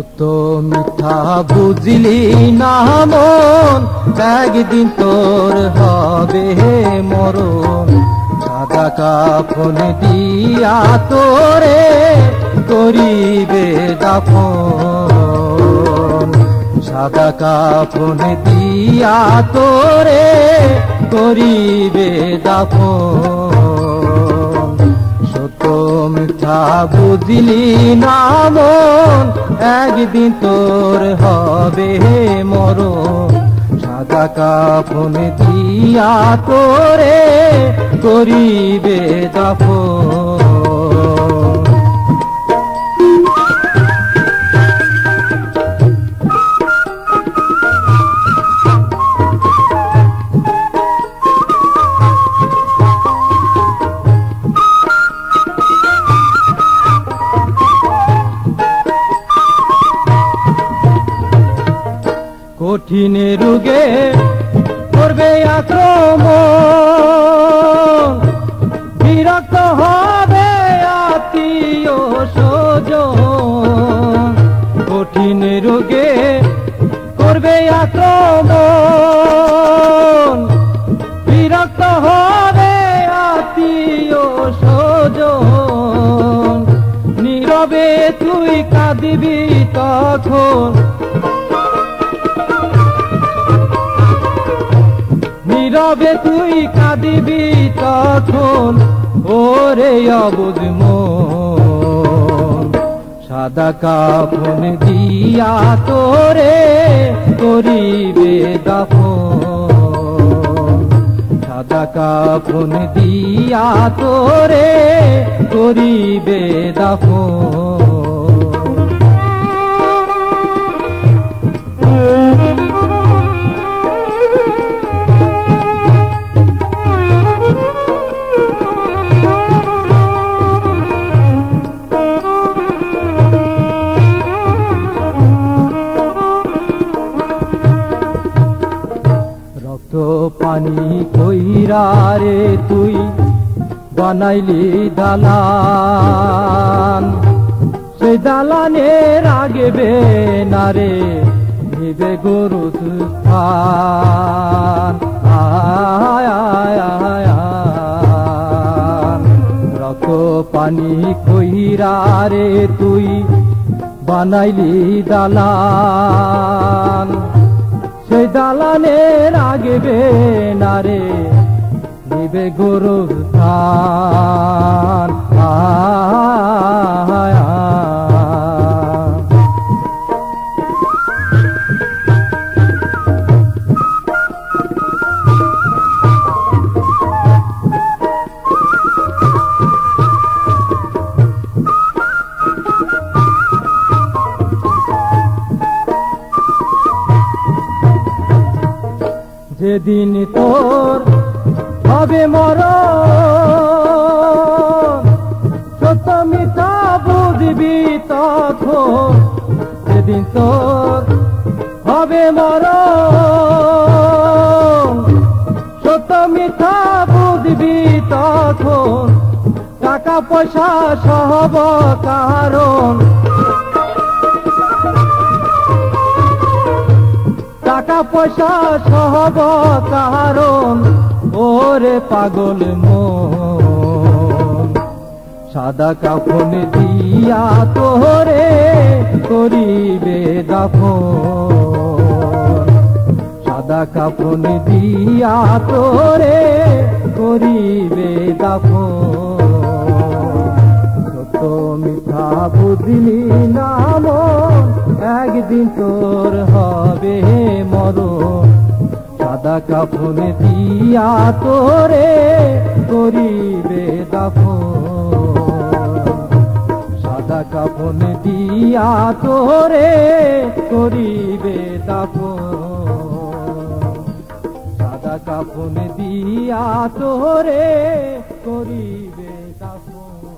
সত্য মিথ্যা বুঝলি না মন, একদিন তোর হবে মরণ। সাদা কাফন দিয়া তোরে করিবে দাফন, সাদা কাফন দিয়া তোরে করিবে দাফন। সত্য মিথ্যা বুঝলি না মন, একদিন তোর হবে মরণ। সাদা কাফন দিয়া তোরে করিবে দাফন। কঠিন রোগে করবে আক্রমণ, বিরক্ত হবে আত্মীয় স্বজন। কঠিন রোগে করবে আক্রমণ, বিরক্ত হবে আত্মীয় স্বজন। নীরবে তুই কাঁদিবি তখন, নীরবে তুই কাঁদিবি তখন ওরে অবুঝ মন। সাদা কাফন দিয়া তোরে করিবে দাফন, সাদা কাফন দিয়া তোরে করিবে দাফন। রক্ত পানি কইরা রে তুই বানাইলি দালান, সেই দালানের আগেবে না রে নিবে গরু স্থান। রক্ত পানি কইরা রে তুই বানাইলি দালান, সেই দালানের আগেবে না রে নিবে গরু স্থান। যেদিন তোর হবে মরণ, সত্য মিথ্যা বুঝবি তখন। যেদিন তোর হবে মরণ, সত্য মিথ্যা বুঝবি তখন। টাকা পয়সা সহব কারণ, টাকা পয়সা সহব কারণ ওরে পাগল মন। সাদা কাফন দিয়া তোরে করিবে দাফন, সাদা কাফন দিয়া তোরে করিবে দাফন। সত্য মিথ্যা বুঝলি না মন, একদিন তোর হবে মরণ। সাদা কাফন দিয়া তোরে করিবে দাফন, সাদা কাফন দিয়া তোরে করিবে দাফন, সাদা কাফন দিয়া তোরে করিবে দাফন।